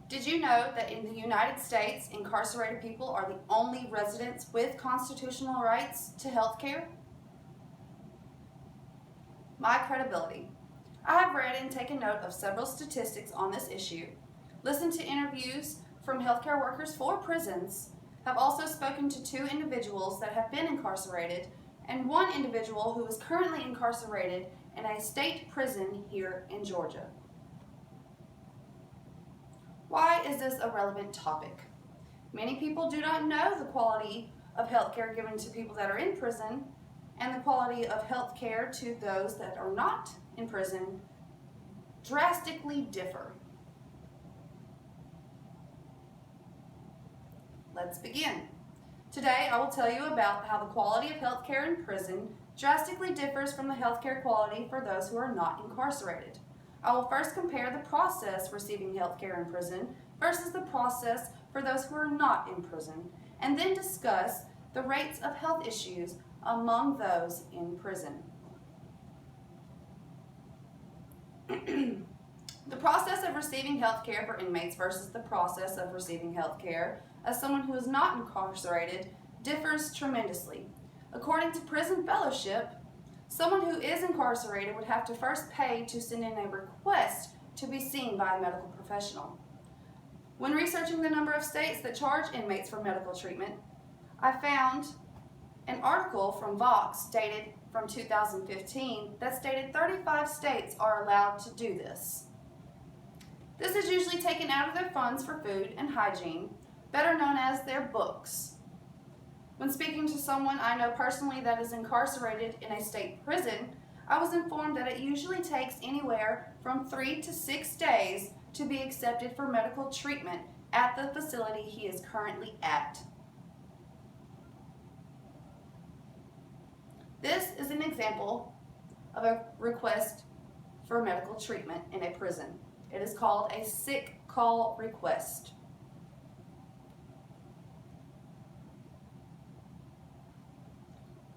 Did you know that in the United States, incarcerated people are the only residents with constitutional rights to health care? My credibility. I have read and taken note of several statistics on this issue, listened to interviews from healthcare workers for prisons, have also spoken to 2 individuals that have been incarcerated, and 1 individual who is currently incarcerated in a state prison here in Georgia. Why is this a relevant topic? Many people do not know the quality of health care given to people that are in prison and the quality of health care to those that are not in prison drastically differ. Let's begin. Today I will tell you about how the quality of health care in prison drastically differs from the health care quality for those who are not incarcerated. I will first compare the process receiving health care in prison versus the process for those who are not in prison, and then discuss the rates of health issues among those in prison. The process of receiving health care for inmates versus the process of receiving health care as someone who is not incarcerated differs tremendously. According to Prison Fellowship, someone who is incarcerated would have to first pay to send in a request to be seen by a medical professional. When researching the number of states that charge inmates for medical treatment, I found an article from Vox dated from 2015 that stated 35 states are allowed to do this. This is usually taken out of their funds for food and hygiene, better known as their books. When speaking to someone I know personally that is incarcerated in a state prison, I was informed that it usually takes anywhere from 3 to 6 days to be accepted for medical treatment at the facility he is currently at. This is an example of a request for medical treatment in a prison. It is called a sick call request.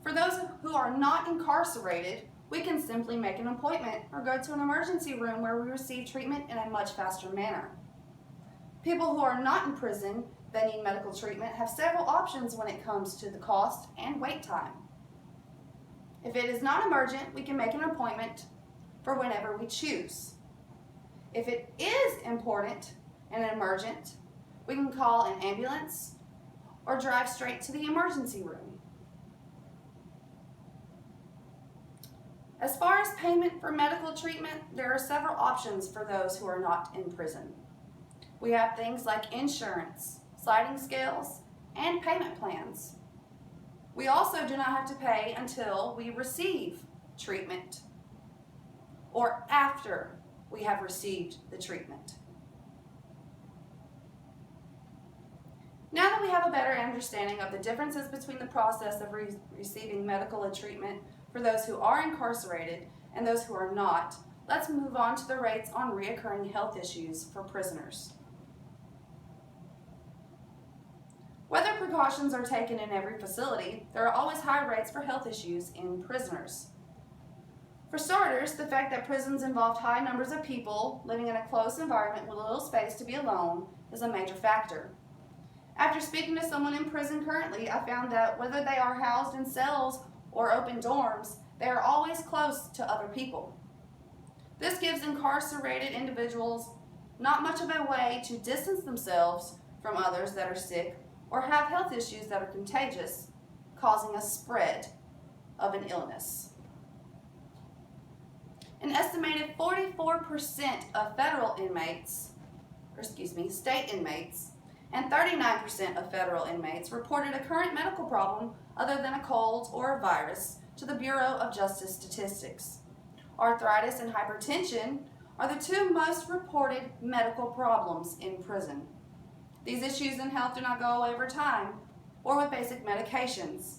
For those who are not incarcerated, we can simply make an appointment or go to an emergency room where we receive treatment in a much faster manner. People who are not in prison that need medical treatment have several options when it comes to the cost and wait time. If it is not emergent, we can make an appointment for whenever we choose. If it is important and emergent, we can call an ambulance or drive straight to the emergency room. As far as payment for medical treatment, there are several options for those who are not in prison. We have things like insurance, sliding scales, and payment plans. We also do not have to pay until we receive treatment or after we have received the treatment. Now that we have a better understanding of the differences between the process of receiving medical treatment for those who are incarcerated and those who are not, let's move on to the rates on recurring health issues for prisoners. Whether precautions are taken in every facility, there are always high rates for health issues in prisoners. For starters, the fact that prisons involve high numbers of people living in a close environment with little space to be alone is a major factor. After speaking to someone in prison currently, I found that whether they are housed in cells or open dorms, they are always close to other people. This gives incarcerated individuals not much of a way to distance themselves from others that are sick or have health issues that are contagious, causing a spread of an illness. An estimated 44% of federal inmates, state inmates, and 39% of federal inmates reported a current medical problem other than a cold or a virus to the Bureau of Justice Statistics. Arthritis and hypertension are the 2 most reported medical problems in prison. These issues in health do not go away over time or with basic medications.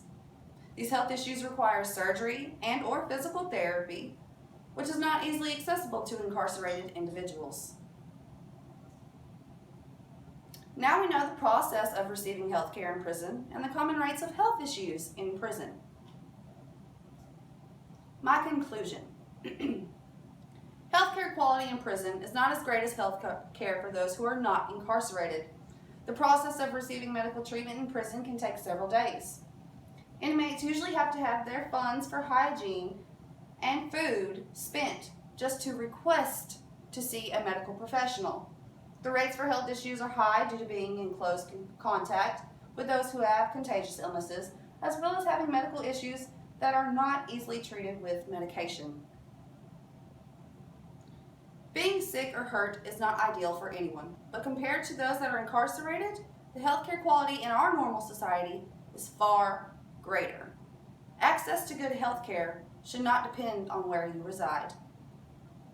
These health issues require surgery and or physical therapy, which is not easily accessible to incarcerated individuals. Now we know the process of receiving health care in prison and the common rates of health issues in prison. My conclusion. Healthcare quality in prison is not as great as health care for those who are not incarcerated. The process of receiving medical treatment in prison can take several days. Inmates usually have to have their funds for hygiene and food spent just to request to see a medical professional. The rates for health issues are high due to being in close contact with those who have contagious illnesses, as well as having medical issues that are not easily treated with medication. Being sick or hurt is not ideal for anyone, but compared to those that are incarcerated, the healthcare quality in our normal society is far greater. Access to good health care should not depend on where you reside.